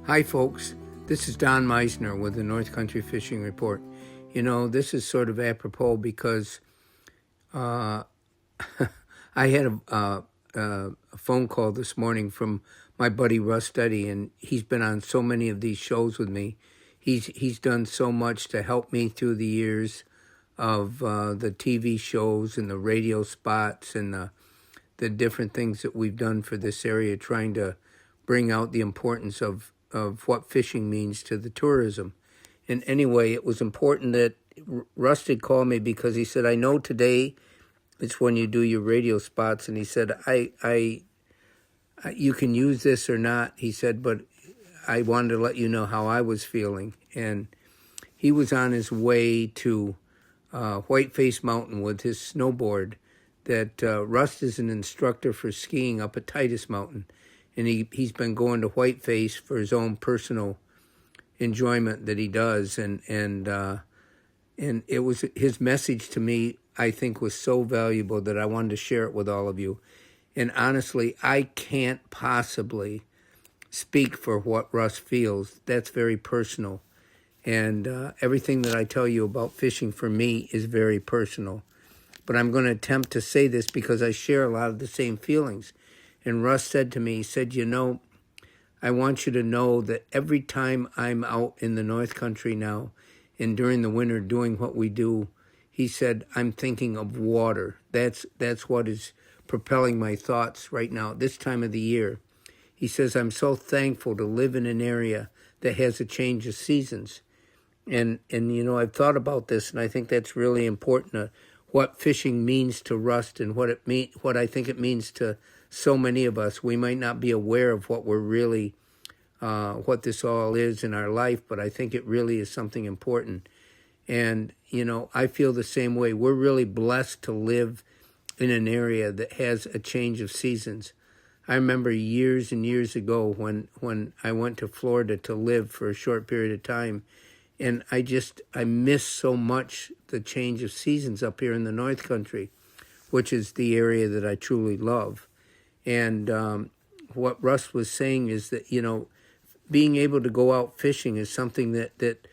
Hi, folks. This is Don Meissner with the North Country Fishing Report. You know, this is sort of apropos because I had a phone call this morning from my buddy Russ Duddy, and he's been on so many of these shows with me. He's done so much to help me through the years of the TV shows and the radio spots and the different things that we've done for this area, trying to bring out the importance of what fishing means to the tourism. And anyway, it was important that Russ did call me because he said, I know today it's when you do your radio spots, and he said, I you can use this or not, he said, but I wanted to let you know how I was feeling. And he was on his way to Whiteface Mountain with his snowboard. That Russ is an instructor for skiing up at Titus Mountain. And he's been going to Whiteface for his own personal enjoyment that he does, and it was his message to me. I think was so valuable that I wanted to share it with all of you. And honestly, I can't possibly speak for what Russ feels. That's very personal, and everything that I tell you about fishing for me is very personal. But I'm going to attempt to say this because I share a lot of the same feelings. And Russ said to me, he said, you know, I want you to know that every time I'm out in the North Country now and during the winter doing what we do, he said, I'm thinking of water. That's what is propelling my thoughts right now at this time of the year. He says, I'm so thankful to live in an area that has a change of seasons. And you know, I've thought about this, and I think that's really important, what fishing means to Russ and what I think it means to so many of us. We might not be aware of what we're really, what this all is in our life, but I think it really is something important. And, you know, I feel the same way. We're really blessed to live in an area that has a change of seasons. I remember years and years ago when I went to Florida to live for a short period of time, and I miss so much the change of seasons up here in the North Country, which is the area that I truly love. And what Russ was saying is that, you know, being able to go out fishing is something that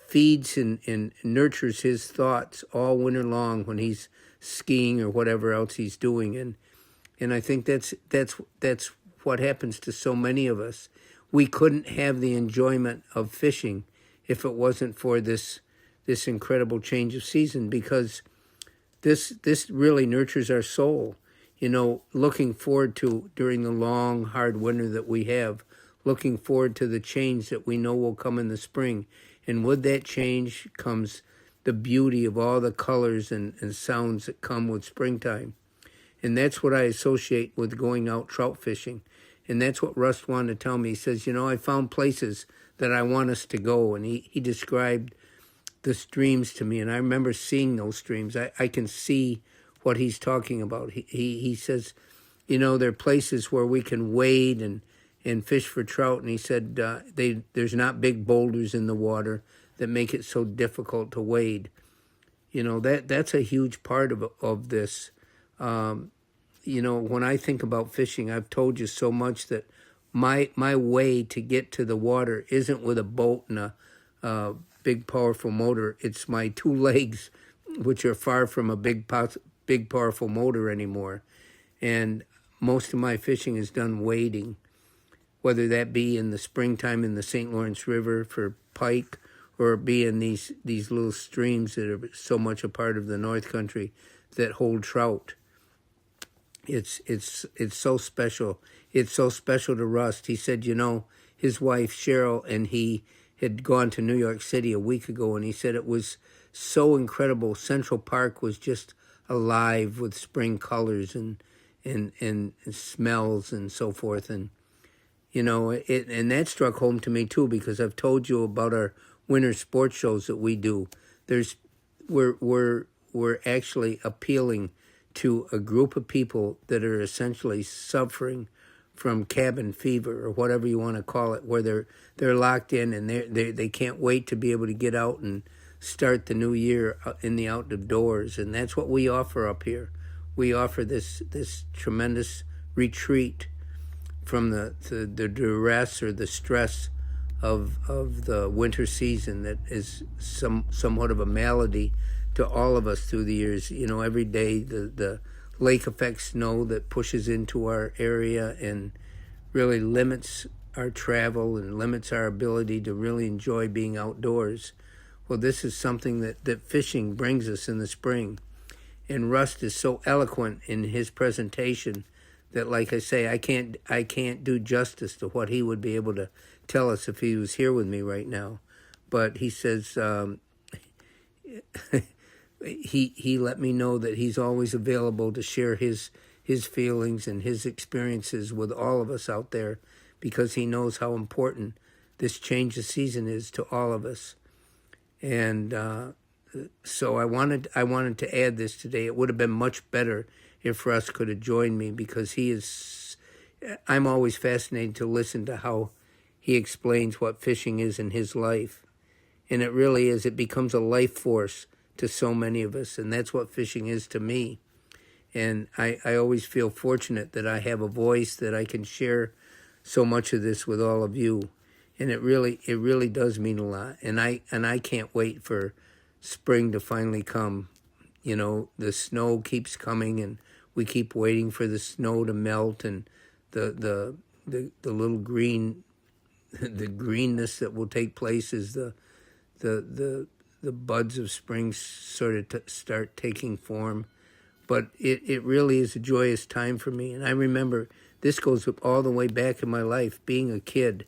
feeds and nurtures his thoughts all winter long when he's skiing or whatever else he's doing. And I think that's what happens to so many of us. We couldn't have the enjoyment of fishing if it wasn't for this incredible change of season, because this really nurtures our soul. You know, looking forward to, during the long, hard winter that we have, looking forward to the change that we know will come in the spring. And with that change comes the beauty of all the colors and sounds that come with springtime. And that's what I associate with going out trout fishing. And that's what Russ wanted to tell me. He says, you know, I found places that I want us to go. And he described the streams to me. And I remember seeing those streams. I can see what he's talking about. He says, you know, there are places where we can wade and fish for trout. And he said there's not big boulders in the water that make it so difficult to wade. You know, that's a huge part of this. You know, when I think about fishing, I've told you so much that my way to get to the water isn't with a boat and a big powerful motor. It's my two legs, which are far from a big powerful motor anymore. And most of my fishing is done wading, whether that be in the springtime in the St. Lawrence River for pike, or be in these little streams that are so much a part of the North Country that hold trout. It's so special. It's so special to Russ. He said, you know, his wife Cheryl and he had gone to New York City a week ago, and he said it was so incredible. Central Park was just alive with spring colors and smells and so forth. And, you know, and that struck home to me too, because I've told you about our winter sports shows that we do. We're actually appealing to a group of people that are essentially suffering from cabin fever, or whatever you want to call it, where they're locked in and they can't wait to be able to get out and start the new year in the outdoors. And that's what we offer up here. We offer this tremendous retreat from the duress or the stress of the winter season that is somewhat of a malady to all of us through the years. You know, every day the lake effect snow that pushes into our area and really limits our travel and limits our ability to really enjoy being outdoors. Well, this is something that fishing brings us in the spring. And Rust is so eloquent in his presentation that, like I say, I can't do justice to what he would be able to tell us if he was here with me right now. But he says he let me know that he's always available to share his feelings and his experiences with all of us out there, because he knows how important this change of season is to all of us. And so I wanted to add this today. It would have been much better if Russ could have joined me, because I'm always fascinated to listen to how he explains what fishing is in his life. And it really is. It becomes a life force to so many of us, and that's what fishing is to me. And I always feel fortunate that I have a voice that I can share so much of this with all of you. And it really does mean a lot. And I can't wait for spring to finally come. You know, the snow keeps coming, and we keep waiting for the snow to melt, and the little green, the greenness that will take place as the buds of spring sort of start taking form. But it really is a joyous time for me. And I remember this goes all the way back in my life, being a kid,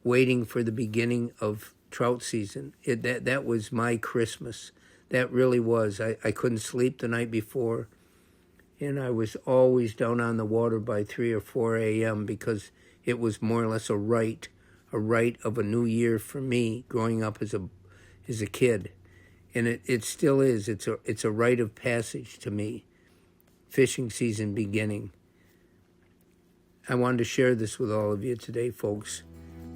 waiting for the beginning of trout season. That was my Christmas. That really was. I couldn't sleep the night before, and I was always down on the water by 3 or 4 a.m. because it was more or less a rite of a new year for me growing up as a kid. And it still is. It's a rite of passage to me, fishing season beginning. I wanted to share this with all of you today, folks.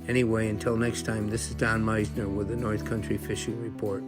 Anyway, until next time, this is Don Meissner with the North Country Fishing Report.